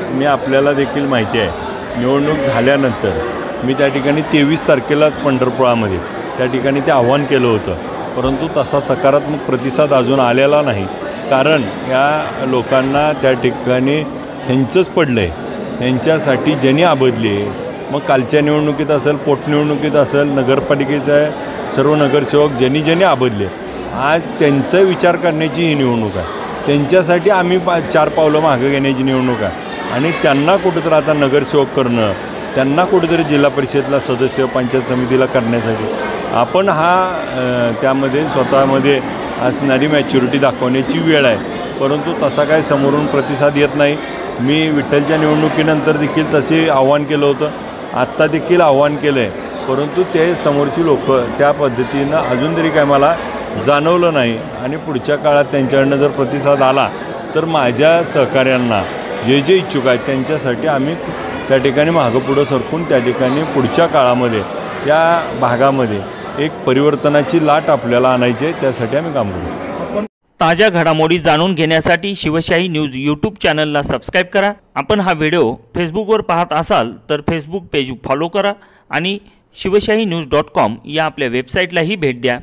मी आपल्याला देखील माहिती आहे, निवडणूक झाल्यानंतर मी त्या ठिकाणी 23 तारखेलाच पंढरपुरामध्ये त्या ठिकाणी ते आव्हान केलं होतं, परंतु तसा सकारात्मक प्रतिसाद अजून आलेला नाही. कारण या लोकांना त्या ठिकाणी ह्यांचंच पडलं आहे, ह्यांच्यासाठी ज्यांनी आबदली आहे. मग कालच्या निवडणुकीत असेल, पोटनिवडणुकीत असेल, नगरपालिकेच्या सर्व नगरसेवक ज्यांनी आबदले, आज त्यांचा विचार करण्याची ही निवडणूक आहे. त्यांच्यासाठी आम्ही 4 पावलं मागं घेण्याची निवडणूक आहे. आणि त्यांना कुठंतरी आता नगरसेवक करणं, त्यांना कुठेतरी जिल्हा परिषदेला सदस्य, पंचायत समितीला करण्यासाठी आपण त्यामध्ये स्वतःमध्ये असणारी मॅच्युरिटी दाखवण्याची वेळ आहे. परंतु तसा काय समोरून प्रतिसाद येत नाही. मी विठ्ठलच्या निवडणुकीनंतर देखील तसे आव्हान केलं होतं, आत्ता देखील आव्हान केलं आहे, परंतु ते समोरची लोक त्या पद्धतीनं अजून तरी काय मला जाणवलं नाही. आणि पुढच्या काळात त्यांच्याकडनं जर प्रतिसाद आला तर माझ्या सहकाऱ्यांना जे इच्छुक आहेत त्यांच्यासाठी आम्ही त्या ठिकाणी मागं पुढं सरकून त्या ठिकाणी पुढच्या काळामध्ये या भागामध्ये एक परिवर्तनाची लाट आपल्याला आणायची आहे, त्यासाठी आम्ही काम करू. ताज्या घडामोडी जाणून घेण्यासाठी शिवशाही न्यूज यूट्यूब चॅनलला सबस्क्राईब करा. आपण हा व्हिडिओ फेसबुकवर पाहत असाल तर फेसबुक पेज फॉलो करा आणि शिवशाही न्यूज.com या आपल्या वेबसाईटलाही भेट द्या.